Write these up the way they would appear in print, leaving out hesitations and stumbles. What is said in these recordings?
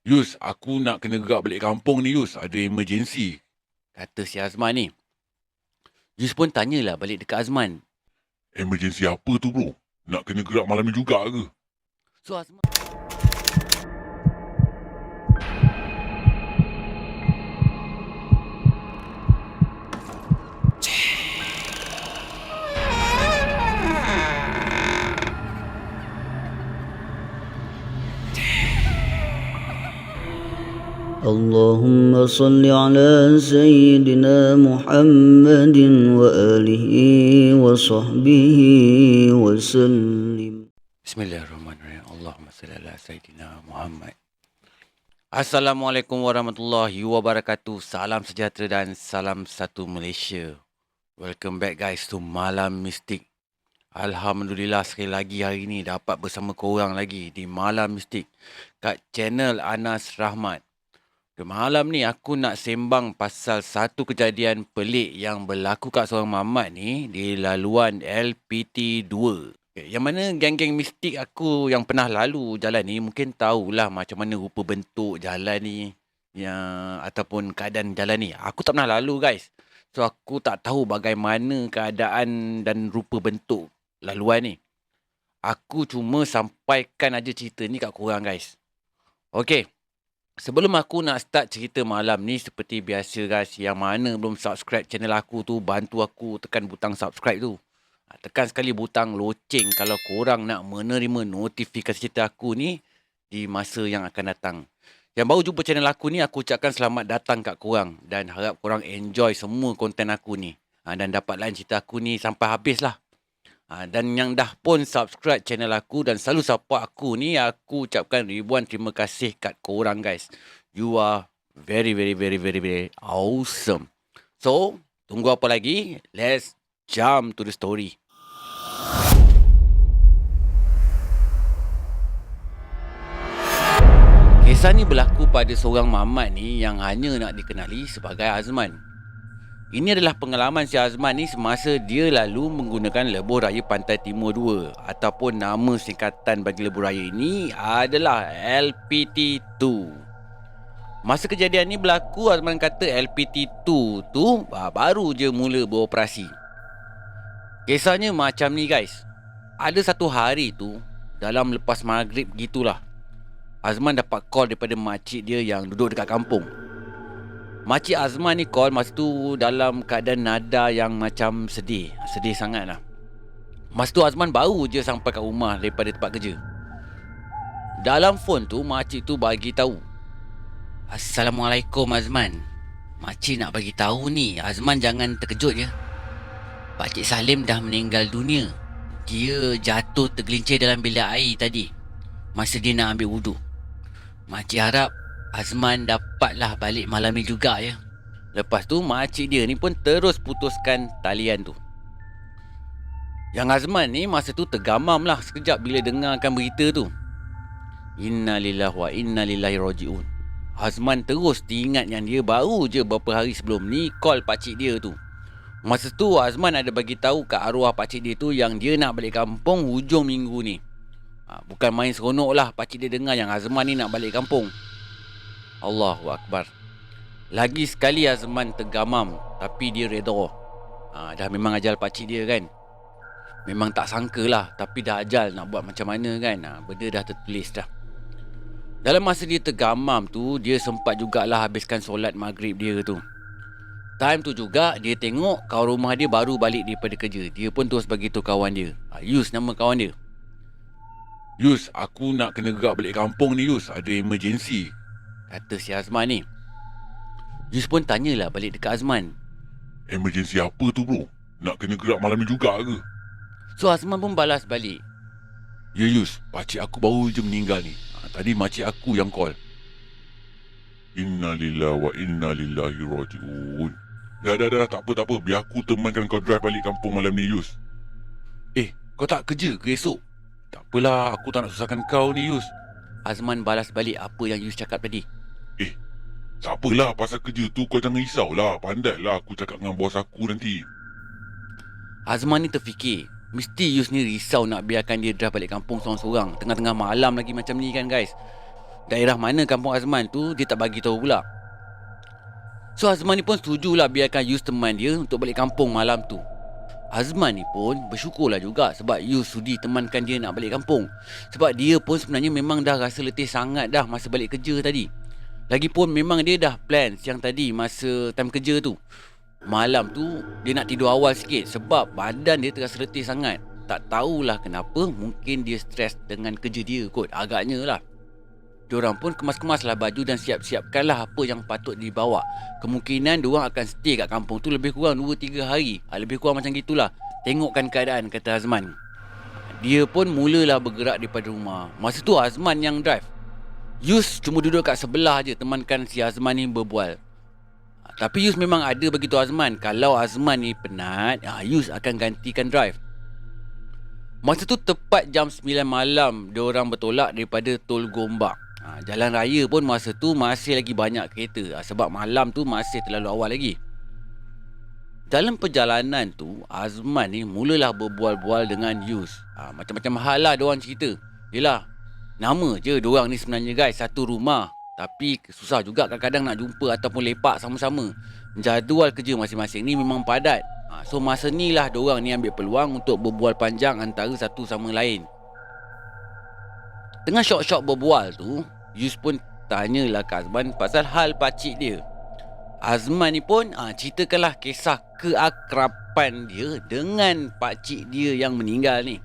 Yus, aku nak kena gerak balik kampung ni Yus. Ada emergency. Kata si Azman ni. Yus pun tanyalah balik dekat Azman. Emergency apa tu bro? Nak kena gerak malam ni juga ke? So Azman... اللهم صل على سيدنا محمد وآله وصحبه وسلم. Bismillahirrahmanirrahim. Allahumma salli ala Sayyidina Muhammad. Assalamualaikum warahmatullahi wabarakatuh. Salam sejahtera dan salam satu Malaysia. Welcome back guys to Malam Mistik. Alhamdulillah sekali lagi hari ni dapat bersama korang lagi di Malam Mistik kat channel Anas Rahmat. Di malam ni aku nak sembang pasal satu kejadian pelik yang berlaku kat seorang mamat ni di laluan LPT2. Yang mana geng-geng mistik aku yang pernah lalu jalan ni mungkin tahulah macam mana rupa bentuk jalan ni yang ataupun keadaan jalan ni. Aku tak pernah lalu guys. So aku tak tahu bagaimana keadaan dan rupa bentuk laluan ni. Aku cuma sampaikan aja cerita ni kat korang guys. Okey. Sebelum aku nak start cerita malam ni, seperti biasa guys, yang mana belum subscribe channel aku tu, bantu aku tekan butang subscribe tu. Tekan sekali butang loceng kalau korang nak menerima notifikasi cerita aku ni di masa yang akan datang. Yang baru jumpa channel aku ni, aku ucapkan selamat datang kat korang. Dan harap korang enjoy semua konten aku ni. Dan dapat lain cerita aku ni sampai habis lah. Dan yang dah pun subscribe channel aku dan selalu support aku ni, aku ucapkan ribuan terima kasih kat korang guys. You are very awesome. So, tunggu apa lagi? Let's jump to the story. Kisah ni berlaku pada seorang mamat ni yang hanya nak dikenali sebagai Azman. Ini adalah pengalaman si Azman ni semasa dia lalu menggunakan lebuh raya Pantai Timur 2 ataupun nama singkatan bagi lebuh raya ini adalah LPT2. Masa kejadian ni berlaku, Azman kata LPT2 tu baru je mula beroperasi. Kisahnya macam ni guys. Ada satu hari tu dalam lepas maghrib gitulah, Azman dapat call daripada makcik dia yang duduk dekat kampung. Makcik Azman ni call masa tu dalam keadaan nada yang macam sedih. Sedih sangat lah. Masa tu Azman baru je sampai kat rumah daripada tempat kerja. Dalam phone tu makcik tu bagi tahu, Assalamualaikum Azman. Makcik nak bagi tahu ni, Azman jangan terkejut ya. Pakcik Salim dah meninggal dunia. Dia jatuh tergelincir dalam bilik air tadi masa dia nak ambil wuduk. Makcik harap Azman dapatlah balik malam ni juga ya. Lepas tu makcik dia ni pun terus putuskan talian tu. Yang Azman ni masa tu tergamam lah sekejap bila dengarkan berita tu. Innalillahi wa innalillahi raji'un. Azman terus diingat yang dia baru je beberapa hari sebelum ni call pakcik dia tu. Masa tu Azman ada bagi tahu kat arwah pakcik dia tu yang dia nak balik kampung hujung minggu ni. Bukan main seronok lah pakcik dia dengar yang Azman ni nak balik kampung. Allahu Akbar. Lagi sekali Azman tergamam, tapi dia redha. Dah memang ajal pakcik dia kan. Memang tak sangka lah, tapi dah ajal, nak buat macam mana kan. Benda dah tertulis dah. Dalam masa dia tergamam tu, dia sempat jugalah habiskan solat maghrib dia tu. Time tu juga dia tengok kawan rumah dia baru balik daripada kerja. Dia pun terus bagi tu kawan dia. Yus nama kawan dia. Yus, aku nak kena gerak balik kampung ni Yus. Ada emergency. Kata si Azman ni. Yus pun tanyalah balik dekat Azman. Emergency apa tu bro? Nak kena gerak malam ni juga ke? So Azman pun balas balik. Ya Yus, pakcik aku baru je meninggal ni. Tadi makcik aku yang call. Innalillahi wa innalillahi raji'un. Dah, tak apa. Biar aku temankan kau drive balik kampung malam ni Yus. Kau tak kerja ke esok? Tak apalah, aku tak nak susahkan kau ni Yus. Azman balas balik apa yang Yus cakap tadi. Tak apalah, pasal kerja tu kau jangan risaulah. Pandailah aku cakap dengan bos aku nanti. Azman ni terfikir, mesti Yus ni risau nak biarkan dia drive balik kampung seorang-seorang tengah-tengah malam lagi macam ni kan guys. daerah mana kampung Azman tu dia tak bagi tahu pula. So Azman ni pun setujulah biarkan Yus teman dia untuk balik kampung malam tu. Azman ni pun bersyukurlah juga sebab Yus sudi temankan dia nak balik kampung. Sebab dia pun sebenarnya memang dah rasa letih sangat dah masa balik kerja tadi. Lagipun memang dia dah plan siang tadi masa time kerja tu. Malam tu dia nak tidur awal sikit sebab badan dia terasa letih sangat. Tak tahulah kenapa, mungkin dia stres dengan kerja dia kot, agaknya lah. Diorang pun kemas-kemaslah baju dan siap-siapkanlah apa yang patut dibawa. Kemungkinan diorang akan stay kat kampung tu lebih kurang 2-3 hari. Lebih kurang macam gitulah. Tengokkan keadaan, kata Azman. Dia pun mulalah bergerak daripada rumah. Masa tu Azman yang drive. Yus cuma duduk kat sebelah je temankan si Azman ni berbual. Tapi Yus memang ada bagi tahu Azman, kalau Azman ni penat, Yus akan gantikan drive. Masa tu tepat jam 9 malam diorang bertolak daripada Tol Gombak. Jalan raya pun masa tu masih lagi banyak kereta sebab malam tu masih terlalu awal lagi. Dalam perjalanan tu Azman ni mulalah berbual-bual dengan Yus. Macam-macam hal lah diorang cerita. Yelah, nama je diorang ni sebenarnya guys satu rumah. Tapi susah juga kadang-kadang nak jumpa ataupun lepak sama-sama. Jadual kerja masing-masing ni memang padat. So masa ni lah diorang ni ambil peluang untuk berbual panjang antara satu sama lain. Tengah syok-syok berbual tu, Yus pun tanyalah ke Azman pasal hal pakcik dia. Azman ni pun ceritakanlah kisah keakraban dia dengan pakcik dia yang meninggal ni.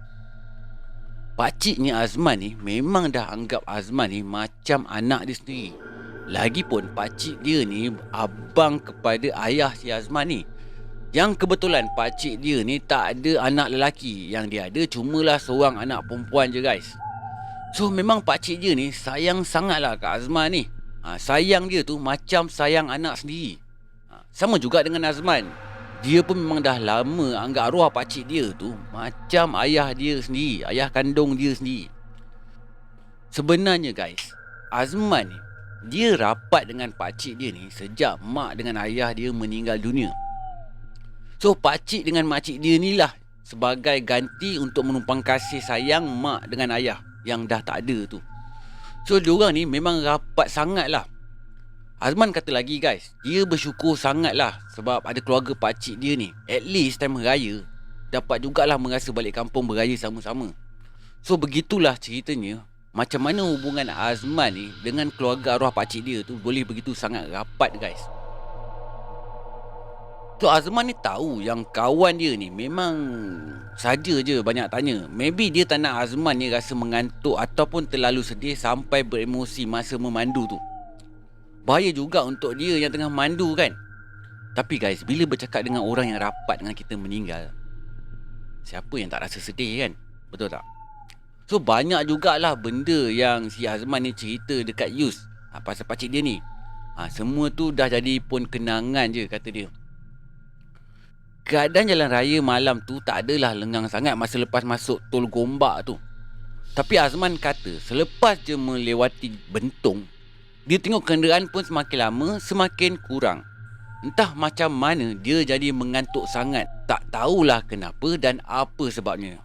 Pakciknya Azman ni memang dah anggap Azman ni macam anak dia sendiri. Lagipun pakcik dia ni abang kepada ayah si Azman ni. Yang kebetulan pakcik dia ni tak ada anak lelaki. Yang dia ada cumalah seorang anak perempuan je guys. So memang pakcik dia ni sayang sangatlah kat Azman ni. Sayang dia tu macam sayang anak sendiri. Sama juga dengan Azman. Dia pun memang dah lama anggap arwah pakcik dia tu macam ayah dia sendiri, ayah kandung dia sendiri. Sebenarnya guys, Azman ni dia rapat dengan pakcik dia ni sejak mak dengan ayah dia meninggal dunia. So pakcik dengan makcik dia ni lah sebagai ganti untuk menumpang kasih sayang mak dengan ayah yang dah tak ada tu. So diorang ni memang rapat sangat lah. Azman kata lagi guys, dia bersyukur sangat lah sebab ada keluarga pakcik dia ni. At least time raya dapat jugalah merasa balik kampung beraya sama-sama. So begitulah ceritanya macam mana hubungan Azman ni dengan keluarga arwah pakcik dia tu boleh begitu sangat rapat guys. So Azman ni tahu yang kawan dia ni memang saja je banyak tanya. Maybe dia tak nak Azman ni rasa mengantuk ataupun terlalu sedih sampai beremosi masa memandu tu. Bahaya juga untuk dia yang tengah mandu kan. Tapi guys, bila bercakap dengan orang yang rapat dengan kita meninggal, siapa yang tak rasa sedih kan? Betul tak? So banyak jugalah benda yang si Azman ni cerita dekat Yus pasal pakcik dia ni. Semua tu dah jadi pun kenangan je kata dia. Keadaan jalan raya malam tu tak adalah lengang sangat masa lepas masuk Tol Gombak tu. Tapi Azman kata selepas je melewati Bentong, dia tengok kenderaan pun semakin lama semakin kurang. Entah macam mana dia jadi mengantuk sangat. Tak tahulah kenapa dan apa sebabnya.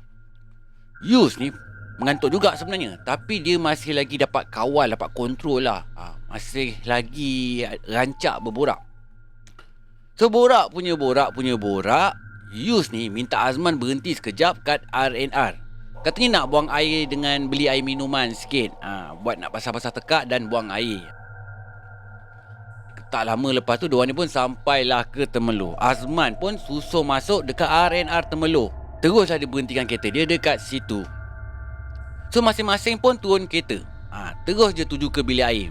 Yus ni mengantuk juga sebenarnya, tapi dia masih lagi dapat kawal, dapat kontrol lah. Masih lagi rancak berborak. So borak punya borak, Yus ni minta Azman berhenti sekejap kat R&R. Katanya nak buang air dengan beli air minuman sikit. Buat nak basah-basah tekak dan buang air. Tak lama lepas tu diorang ni pun sampailah ke Temerloh. Azman pun susul masuk dekat R&R Temerloh. Teruslah dia berhentikan kereta dia dekat situ. So masing-masing pun turun kereta. Terus je tuju ke bilik air.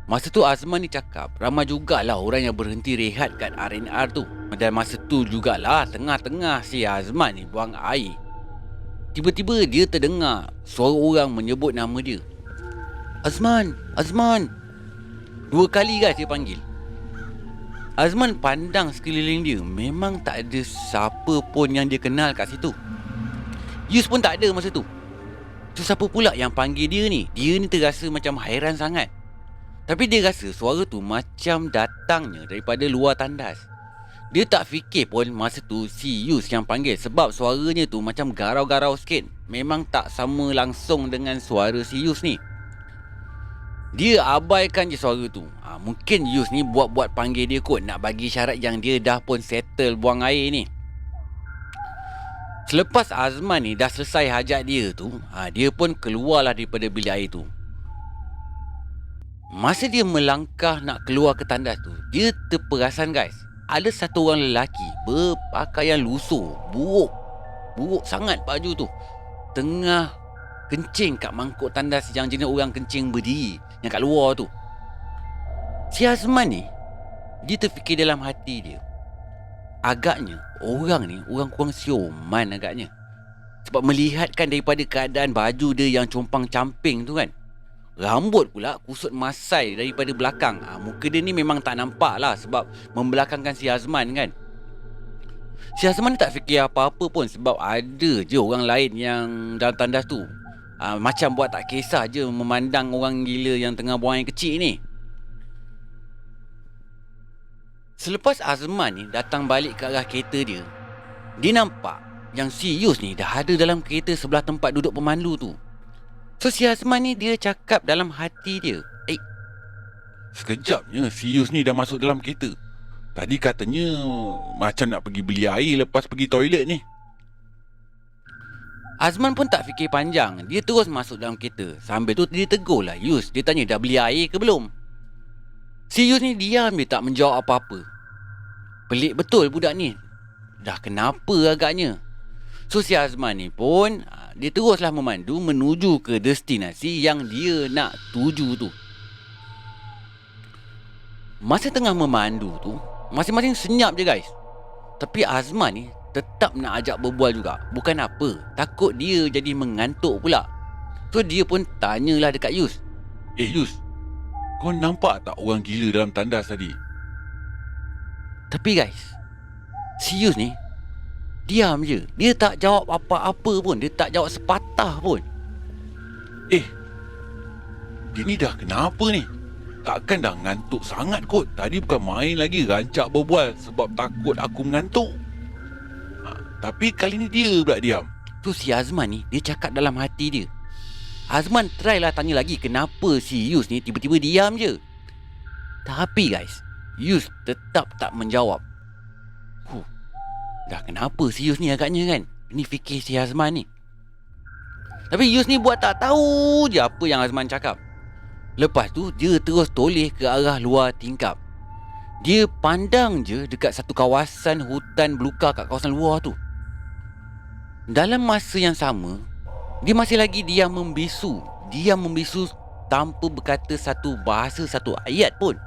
Masa tu Azman ni cakap ramai jugalah orang yang berhenti rehat kat R&R tu. Dan masa tu jugalah tengah-tengah si Azman ni buang air, tiba-tiba dia terdengar suara orang menyebut nama dia. Azman, Azman. 2 kali guys dia panggil. Azman pandang sekeliling dia, memang tak ada siapa pun yang dia kenal kat situ. Yus pun tak ada masa tu. So siapa pula yang panggil dia ni? Dia ni terasa macam hairan sangat. Tapi dia rasa suara tu macam datangnya daripada luar tandas. Dia tak fikir pun masa tu si Yus yang panggil sebab suaranya tu macam garau-garau sikit. Memang tak sama langsung dengan suara si Yus ni. Dia abaikan je suara tu. Mungkin Yus ni buat-buat panggil dia kot, nak bagi syarat yang dia dah pun settle buang air ni. Selepas Azman ni dah selesai hajat dia tu, dia pun keluarlah daripada bilik air tu. Masa dia melangkah nak keluar ke tandas tu, dia terperasan guys, ada satu orang lelaki berpakaian lusuh, buruk sangat baju tu, tengah kencing kat mangkuk tandas yang jenis orang kencing berdiri yang kat luar tu. Si Azman ni, dia terfikir dalam hati dia, agaknya orang ni orang kurang sioman agaknya. Sebab melihatkan daripada keadaan baju dia yang compang-camping tu kan, rambut pula kusut masai daripada belakang. Muka dia ni memang tak nampak lah sebab membelakangkan si Azman kan. Si Azman ni tak fikir apa-apa pun sebab ada je orang lain yang dalam tandas tu. Macam buat tak kisah je memandang orang gila yang tengah buang air kecil ni. Selepas Azman ni datang balik ke arah kereta dia, dia nampak yang si Yus ni dah ada dalam kereta sebelah tempat duduk pemandu tu. So si Azman ni dia cakap dalam hati dia, Sekejapnya si Yus ni dah masuk dalam kereta. Tadi katanya macam nak pergi beli air lepas pergi toilet ni. Azman pun tak fikir panjang, dia terus masuk dalam kereta. Sambil tu dia tegur lah Yus, dia tanya dah beli air ke belum. Si Yus ni diam, dia tak menjawab apa-apa. Pelik betul budak ni, dah kenapa agaknya. So si Azman ni pun dia teruslah memandu menuju ke destinasi yang dia nak tuju tu. Masa tengah memandu tu, masing-masing senyap je guys. Tapi Azman ni tetap nak ajak berbual juga. Bukan apa, takut dia jadi mengantuk pula. So dia pun tanyalah dekat Yus, Yus, kau nampak tak orang gila dalam tandas tadi? Tapi guys, si Yus ni diam je. Dia tak jawab apa-apa pun. Dia tak jawab sepatah pun. Dia ni dah kenapa ni? Takkan dah ngantuk sangat kot? Tadi bukan main lagi rancak berbual sebab takut aku mengantuk. Tapi kali ni dia pula diam. Tu si Azman ni, dia cakap dalam hati dia. Azman try lah tanya lagi kenapa si Yus ni tiba-tiba diam je. Tapi guys, Yus tetap tak menjawab. Dah kenapa si Yus ni agaknya kan? Ini fikir si Azman ni. Tapi Yus ni buat tak tahu je apa yang Azman cakap. Lepas tu dia terus toleh ke arah luar tingkap. Dia pandang je dekat satu kawasan hutan belukar kat kawasan luar tu. Dalam masa yang sama, dia masih lagi diam membisu. Diam membisu tanpa berkata satu bahasa, satu ayat pun.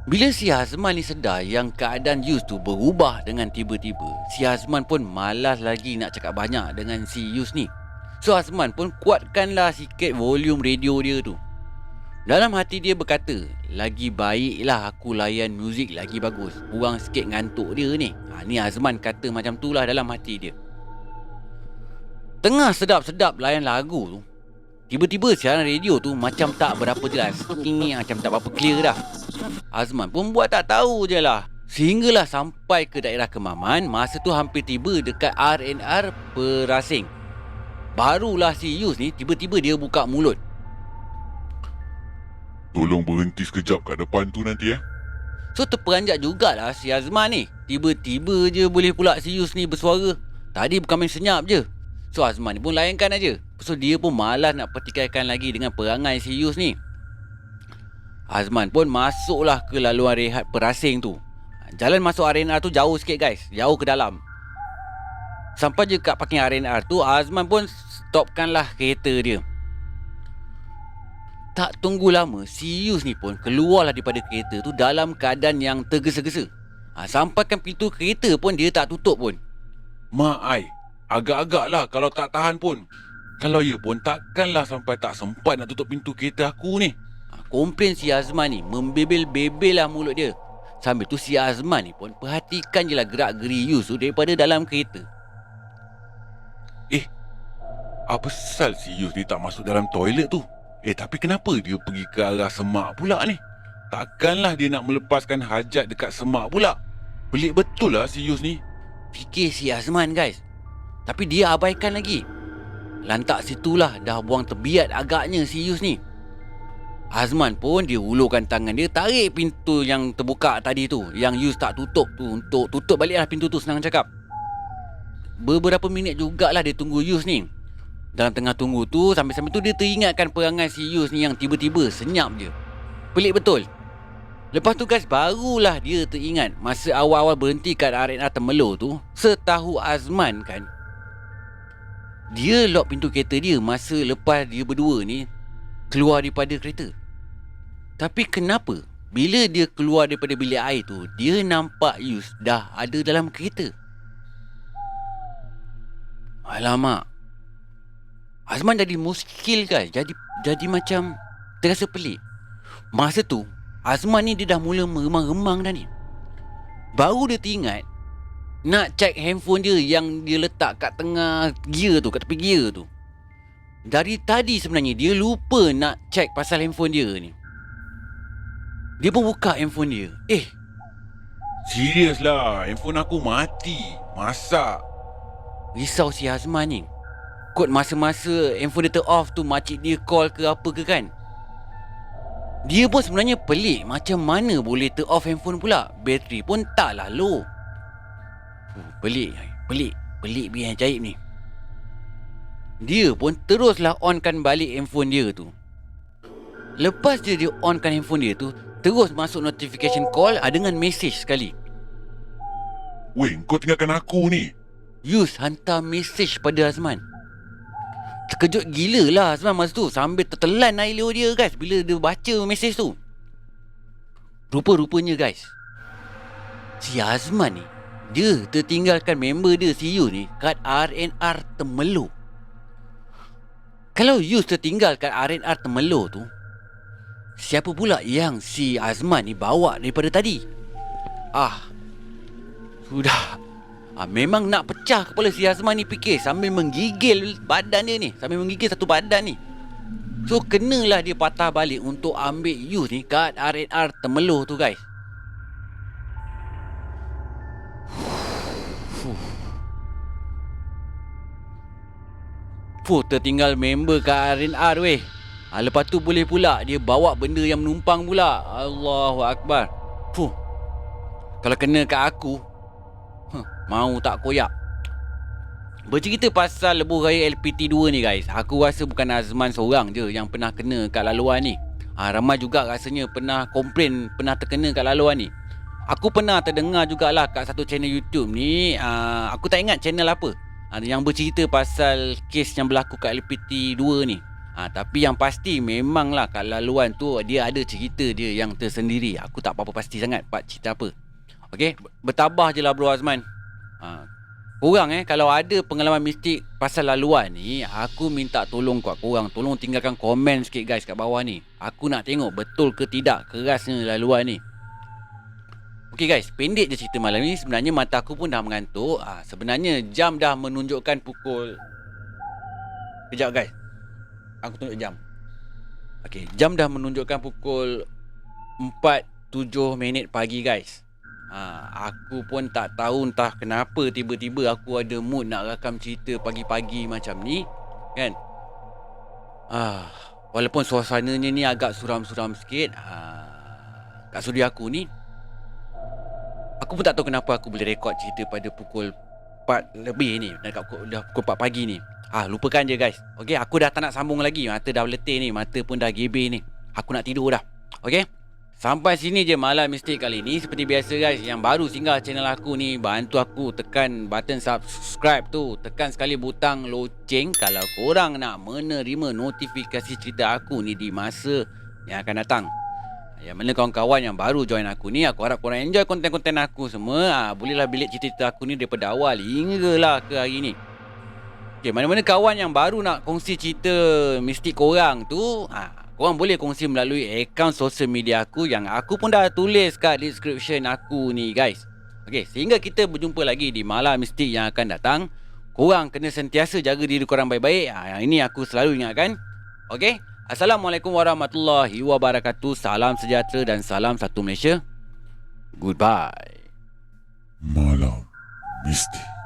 Bila si Azman ni sedar yang keadaan Yus tu berubah dengan tiba-tiba, si Azman pun malas lagi nak cakap banyak dengan si Yus ni. So Azman pun kuatkanlah sikit volume radio dia tu. Dalam hati dia berkata, lagi baiklah aku layan muzik lagi bagus. Kurang sikit ngantuk dia ni. Ni Azman kata macam tu lah dalam hati dia. Tengah sedap-sedap layan lagu tu, tiba-tiba siaran radio tu macam tak berapa jelas. Ini macam tak berapa clear dah. Azman pun buat tak tahu je lah. Sehinggalah sampai ke daerah Kemaman. Masa tu hampir tiba dekat RNR Perasing. Barulah si Yus ni tiba-tiba dia buka mulut. Tolong berhenti sekejap kat depan tu nanti So terperanjat jugalah si Azman ni. Tiba-tiba je boleh pula si Yus ni bersuara. Tadi bukan main senyap je. So Azman ni pun layankan aja. So dia pun malas nak pertikaikan lagi dengan perangai si Yus ni. Azman pun masuklah ke laluan rehat Perasing tu. Jalan masuk RNR tu jauh sikit guys. Jauh ke dalam. Sampai je kat parking RNR tu, Azman pun stopkanlah kereta dia. Tak tunggu lama, si Yus ni pun keluarlah daripada kereta tu dalam keadaan yang tergesa-gesa. Sampaikan pintu kereta pun dia tak tutup pun. Mak ai, agak-agak lah kalau tak tahan pun. Kalau ya pun takkanlah sampai tak sempat nak tutup pintu kereta aku ni. Komplain si Azman ni, membebel-bebel lah mulut dia. Sambil tu si Azman ni pun perhatikan je lah gerak-geri Yus tu daripada dalam kereta. Apa sal si Yus ni tak masuk dalam toilet tu? Tapi kenapa dia pergi ke arah semak pula ni? Takkanlah dia nak melepaskan hajat dekat semak pula. Pelik betul lah si Yus ni. Fikir si Azman guys. Tapi dia abaikan lagi. Lantak situlah dah buang terbiat agaknya si Yus ni. Azman pun dia ulurkan tangan dia, tarik pintu yang terbuka tadi tu, yang Yus tak tutup tu, untuk tutup baliklah pintu tu, senang cakap. Beberapa minit jugalah dia tunggu Yus ni. Dalam tengah tunggu tu, sambil-sambil tu dia teringatkan perangai si Yus ni yang tiba-tiba senyap je. Pelik betul. Lepas tu guys, barulah dia teringat masa awal-awal berhenti kat R&R Temerloh tu. Setahu Azman kan, dia lock pintu kereta dia masa lepas dia berdua ni keluar daripada kereta. Tapi kenapa bila dia keluar daripada bilik air tu, dia nampak Yus dah ada dalam kereta? Alamak, Azman jadi muskil guys. Jadi macam terasa pelik. Masa tu Azman ni dia dah mula meremang-remang dah ni. Baru dia teringat nak check handphone dia yang dia letak kat tengah gear tu, kat tepi gear tu. Dari tadi sebenarnya dia lupa nak check pasal handphone dia ni. Dia pun buka handphone dia. Serius lah, handphone aku mati. Masak. Risau si Azman ni. Kot masa-masa handphone dia ter-off tu, makcik dia call ke apa ke kan. Dia pun sebenarnya pelik, macam mana boleh ter-off handphone pula. Bateri pun taklah low. Pelik biar ajaib ni. Dia pun teruslah onkan balik handphone dia tu. Lepas dia onkan handphone dia tu, terus masuk notification call dengan mesej sekali. Weh, kau tinggalkan aku ni. Yus hantar mesej pada Azman. Terkejut gila lah Azman masa tu, sambil tertelan air liur dia guys bila dia baca mesej tu. Rupa-rupanya guys, si Azman ni, dia tertinggalkan member dia si Yus ni kat R&R Temerloh. Kalau Yus tertinggal kat R&R Temerloh tu, siapa pula yang si Azman ni bawa daripada tadi? Sudah. Memang nak pecah kepala si Azman ni fikir sambil menggigil badan dia ni, sambil menggigil satu badan ni. So kenalah dia patah balik untuk ambil Yus ni kat R&R Temerloh tu guys. Tertinggal member kat R&R weh. Lepas tu boleh pula dia bawa benda yang menumpang pula. Allahu Akbar. Kalau kena kat aku, mau tak koyak. Bercerita pasal lebuh raya LPT2 ni guys, aku rasa bukan Azman seorang je yang pernah kena kat laluan ni. Ramai juga rasanya pernah komplain, pernah terkena kat laluan ni. Aku pernah terdengar jugalah kat satu channel YouTube ni, aku tak ingat channel apa, yang bercerita pasal kes yang berlaku kat LPT2 ni. Tapi yang pasti memanglah kat laluan tu dia ada cerita dia yang tersendiri. Aku tak apa-apa pasti sangat part cerita apa. Okey, bertabah je lah bro Azman. Korang kalau ada pengalaman mistik pasal laluan ni, aku minta tolong kat korang, tolong tinggalkan komen sikit guys kat bawah ni. Aku nak tengok betul ke tidak kerasnya laluan ni. Okey guys, pendek je cerita malam ni. Sebenarnya mata aku pun dah mengantuk. Sebenarnya jam dah menunjukkan pukul... Kejap guys, aku tunjuk jam. Okey, jam dah menunjukkan pukul 4.07 pagi guys. Aku pun tak tahu entah kenapa tiba-tiba aku ada mood nak rakam cerita pagi-pagi macam ni kan. Walaupun suasananya ni agak suram-suram sikit, kat studio aku ni, aku pun tak tahu kenapa aku boleh rekod cerita pada pukul 4 lebih ni, dah pukul 4 pagi ni. Lupakan je guys. Okey, aku dah tak nak sambung lagi. Mata dah letih ni, mata pun dah geber ni. Aku nak tidur dah. Okey, sampai sini je malam mistik kali ni. Seperti biasa guys, yang baru singgah channel aku ni, bantu aku tekan button subscribe tu. Tekan sekali butang loceng kalau korang nak menerima notifikasi cerita aku ni di masa yang akan datang. Yang mana kawan-kawan yang baru join aku ni, aku harap korang enjoy konten-konten aku semua. Bolehlah bilik cerita-cerita aku ni daripada awal hinggalah ke hari ni. Okay, mana-mana kawan yang baru nak kongsi cerita mistik korang tu, korang boleh kongsi melalui akaun sosial media aku yang aku pun dah tulis kat description aku ni guys. Okay, sehingga kita berjumpa lagi di malam mistik yang akan datang, korang kena sentiasa jaga diri korang baik-baik. Yang ini aku selalu ingatkan. Okay, Assalamualaikum warahmatullahi wabarakatuh. Salam sejahtera dan salam satu Malaysia. Goodbye. Malam mistik.